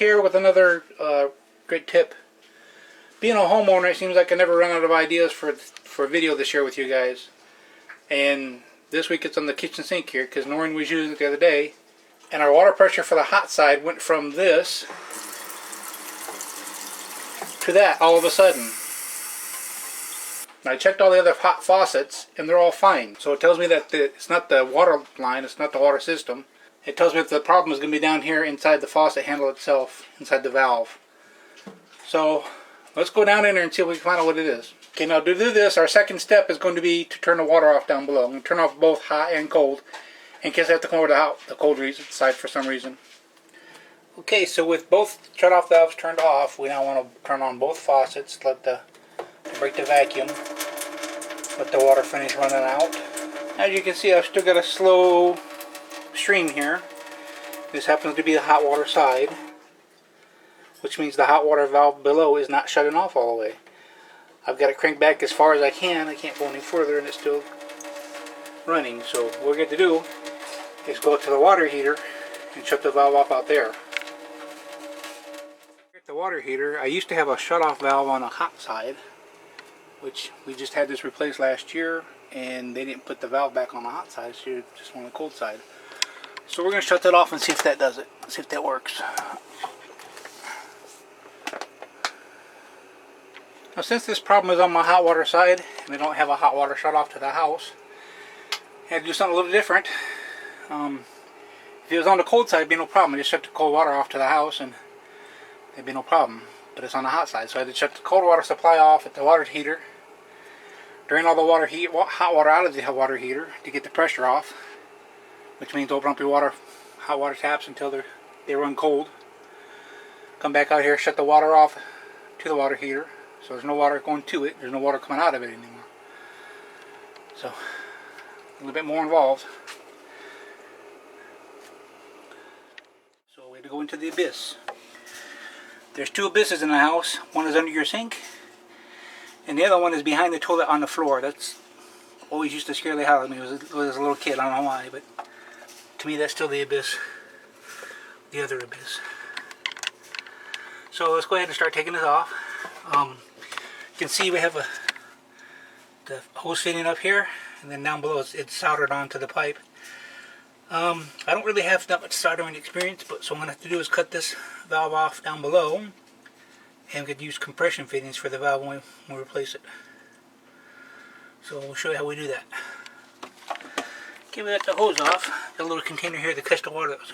here with another great tip. Being a homeowner, it seems like I never run out of ideas for a video to share with you guys. And this week it's on the kitchen sink here because Noreen was using it the other day, and our water pressure for the hot side went from this to that all of a sudden. I checked all the other hot faucets and they're all fine. So it tells me that it's not the water line, it's not the water system. It tells me that the problem is going to be down here inside the faucet handle itself, inside the valve. So let's go down in there and see if we can find out what it is. Okay, now to do this, our second step is going to be to turn the water off down below. I'm going to turn off both hot and cold in case I have to come over to the cold side for some reason. Okay, so with both shut-off valves turned off, we now want to turn on both faucets, break the vacuum, let the water finish running out. As you can see, I've still got a slow stream here. This happens to be the hot water side, which means the hot water valve below is not shutting off all the way. I've got it cranked back as far as I can. I can't go any further and it's still running. So what we're going to do is go to the water heater and shut the valve off out there. At the water heater, I used to have a shut-off valve on the hot side, which we just had this replaced last year, and they didn't put the valve back on the hot side, so just on the cold side. So we're going to shut that off and see if that does it, see if that works. Now since this problem is on my hot water side, and I don't have a hot water shut off to the house, I had to do something a little different. If it was on the cold side, it'd be no problem. I just shut the cold water off to the house and it'd be no problem. But it's on the hot side, so I had to shut the cold water supply off at the water heater, drain all the hot water out of the water heater to get the pressure off, which means open up your hot water taps until they run cold. Come back out here, shut the water off to the water heater, so there's no water going to it, there's no water coming out of it anymore. So a little bit more involved. So we had to go into the abyss. There's two abysses in the house. One is under your sink, and the other one is behind the toilet on the floor. That's always used to scare the hell out of me when I was a little kid. I don't know why, but to me that's still the abyss. The other abyss. So let's go ahead and start taking this off. You can see we have the hose fitting up here, and then down below it's soldered onto the pipe. I don't really have that much soldering experience, but so what I'm going to have to do is cut this valve off down below, and we could use compression fittings for the valve when we replace it. So we'll show you how we do that. Okay, we got the hose off. Got a little container here to catch the water that's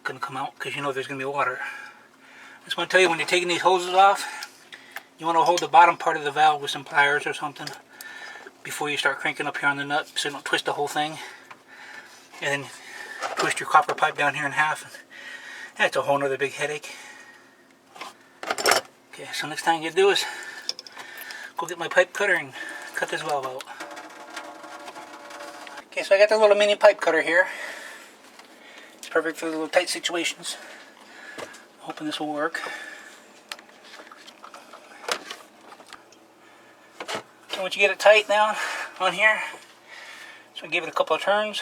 going to come out, because you know there's going to be water. I just want to tell you, when you're taking these hoses off, you want to hold the bottom part of the valve with some pliers or something before you start cranking up here on the nut, so you don't twist the whole thing. And then twist your copper pipe down here in half. And that's a whole nother big headache. Okay, so next thing you do is go get my pipe cutter and cut this valve out. Okay, so I got the little mini pipe cutter here. It's perfect for the little tight situations. I'm hoping this will work. Okay, once you get it tight now on here, so give it a couple of turns.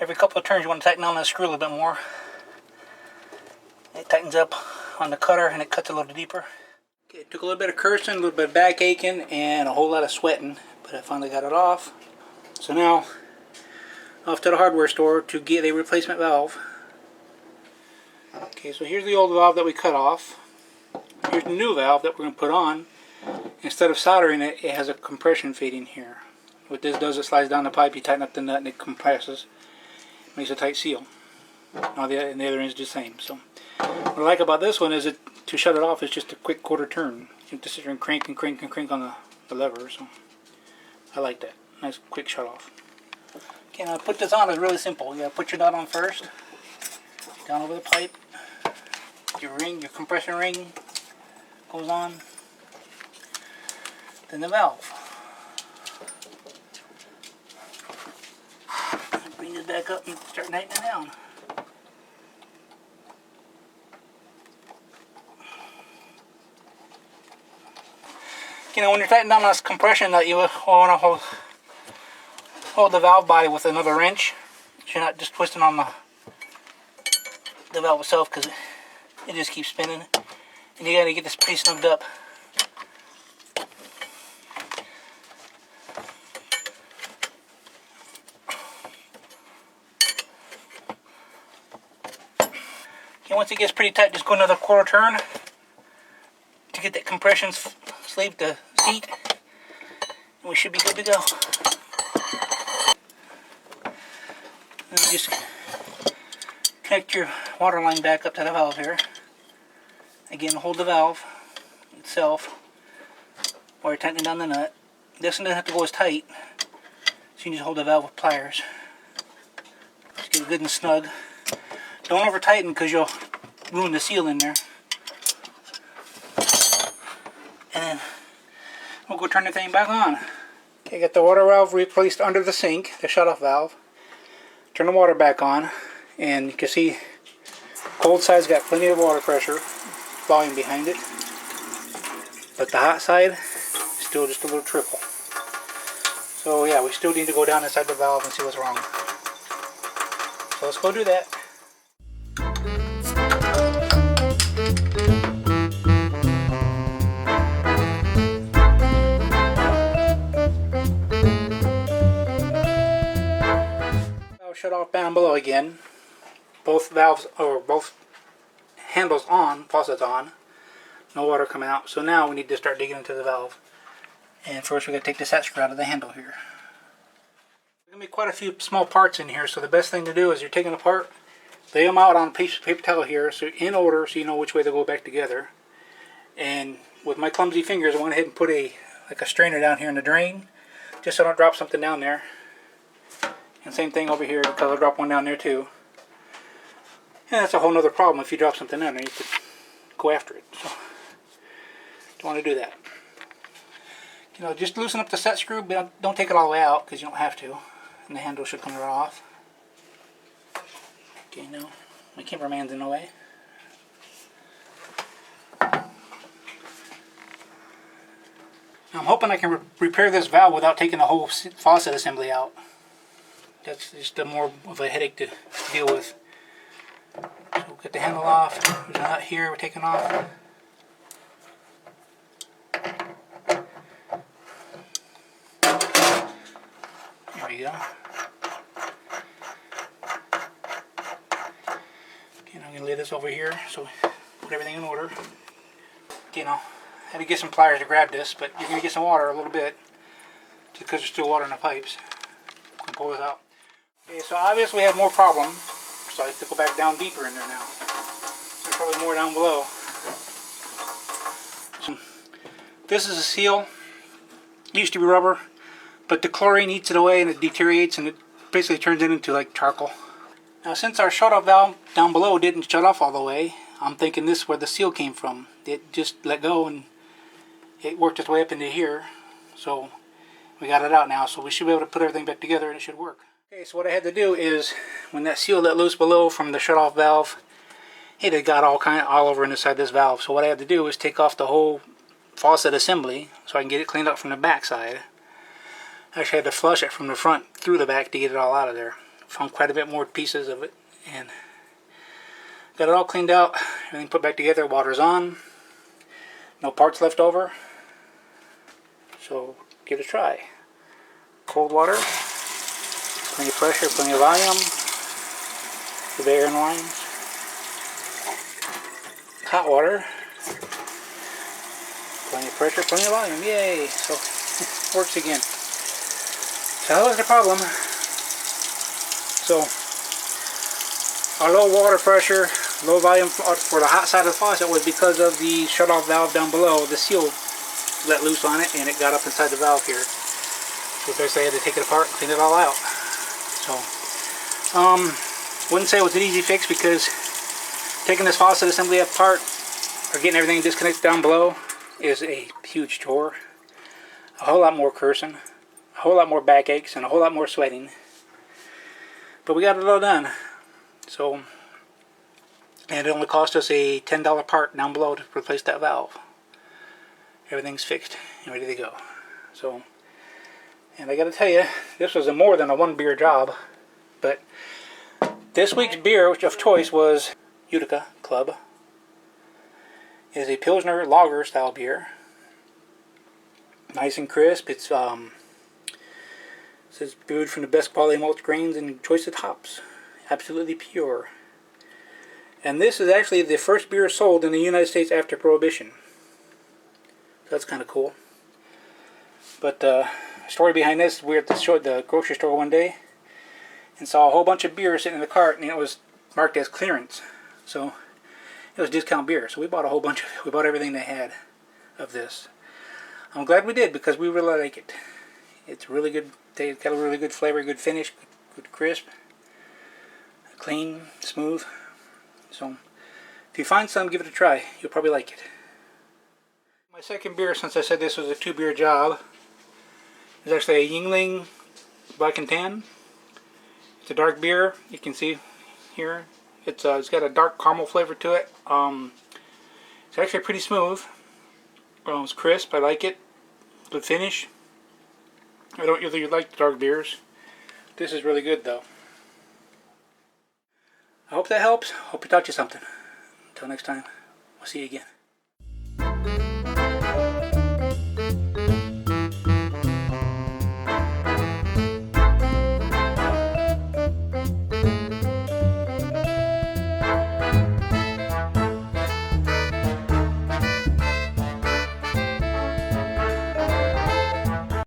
Every couple of turns you want to tighten on that screw a little bit more. It tightens up on the cutter and it cuts a little deeper. Okay, it took a little bit of cursing, a little bit of back aching, and a whole lot of sweating, but I finally got it off. So now, off to the hardware store to get a replacement valve. Okay, so here's the old valve that we cut off. Here's the new valve that we're going to put on. Instead of soldering it, it has a compression fitting here. What this does, it slides down the pipe, you tighten up the nut and it compresses. Makes a tight seal. Now the other end is the same. So what I like about this one is to shut it off is just a quick quarter turn. You have to sit here and crank and crank and crank on the lever. So I like that. Nice quick shut off. Okay, now to put this on is really simple. You gotta put your nut on first. Down over the pipe. Your compression ring goes on. Then the valve. Bring this back up and start tightening it down. You know, when you're tightening down this compression nut, you want to hold the valve body with another wrench. So you're not just twisting on the valve itself, because it just keeps spinning. And you got to get this pretty snugged up. Okay, once it gets pretty tight, just go another quarter turn to get that compression sleeve to seat. And we should be good to go. And just connect your water line back up to the valve here. Again, hold the valve itself while you're tightening down the nut. This one doesn't have to go as tight, so you can just hold the valve with pliers. Just get it good and snug. Don't over tighten, because you'll ruin the seal in there. And then we'll go turn the thing back on. Okay, got the water valve replaced under the sink, the shutoff valve. Turn the water back on, and you can see cold side's got plenty of water pressure, volume behind it. But the hot side, still just a little trickle. So yeah, we still need to go down inside the valve and see what's wrong. So let's go do that. Shut off down below again. Both valves, or both handles on, faucets on. No water coming out. So now we need to start digging into the valve. And first we got to take the set screw out of the handle here. There's going to be quite a few small parts in here, so the best thing to do is you're taking them apart, lay them out on a piece of paper towel here, so in order, so you know which way they go back together. And with my clumsy fingers, I went ahead and put a strainer down here in the drain, just so I don't drop something down there. And same thing over here, because I'll drop one down there too. And that's a whole nother problem. If you drop something down there, you could go after it. So don't want to do that. You know, just loosen up the set screw, but don't take it all the way out, because you don't have to. And the handle should come right off. Okay, no, my cameraman's in the way. Now I'm hoping I can repair this valve without taking the whole faucet assembly out. That's just more of a headache to deal with. So we'll get the handle off. There's a nut here we're taking off. There we go. Okay, now I'm going to lay this over here, so put everything in order. Okay, now I had to get some pliers to grab this, but you're going to get some water a little bit, just because there's still water in the pipes. I'm going to pull this out. Okay, so obviously we have more problems, so I have to go back down deeper in there now. There's probably more down below. So, this is a seal. It used to be rubber, but the chlorine eats it away and it deteriorates, and it basically turns it into like charcoal. Now, since our shutoff valve down below didn't shut off all the way, I'm thinking this is where the seal came from. It just let go and it worked its way up into here. So we got it out now, so we should be able to put everything back together and it should work. Okay, so what I had to do is, when that seal let loose below from the shutoff valve, it had got all over inside this valve. So what I had to do was take off the whole faucet assembly so I can get it cleaned up from the back side. I actually had to flush it from the front through the back to get it all out of there. Found quite a bit more pieces of it, and got it all cleaned out, everything put back together. Water's on, no parts left over, so give it a try. Cold water, plenty of pressure, plenty of volume for the air and lines. Hot water, plenty of pressure, plenty of volume, yay! So it works again. So that was the problem. So our low water pressure, low volume for the hot side of the faucet was because of the shutoff valve down below. The seal let loose on it and it got up inside the valve here. So basically I had to take it apart and clean it all out. So wouldn't say it was an easy fix, because taking this faucet assembly apart or getting everything disconnected down below is a huge chore. A whole lot more cursing, a whole lot more backaches, and a whole lot more sweating. But we got it all done. So, and it only cost us a $10 part down below to replace that valve. everything's fixed and ready to go. So, and I gotta tell you, this was more than a one beer job, but this week's beer of choice was Utica Club. It is a Pilsner lager style beer. Nice and crisp. It says brewed from the best quality malt grains and choicest hops. Absolutely pure. And this is actually the first beer sold in the United States after Prohibition. So that's kind of cool. But the story behind this, we were at the grocery store one day and saw a whole bunch of beer sitting in the cart, and it was marked as clearance. So it was discount beer. So we bought a whole bunch of it. We bought everything they had of this. I'm glad we did because we really like it. It's really good. It's got a really good flavor, good finish, good crisp, clean, smooth. So if you find some, give it a try. You'll probably like it. My second beer, since I said this was a 2-beer job, is actually a Yingling Black and Tan. It's a dark beer. You can see here. It's got a dark caramel flavor to it. It's actually pretty smooth. It's crisp. I like it. Good finish. I don't usually like the dark beers. This is really good though. I hope that helps. Hope it taught you something. Until next time, we'll see you again.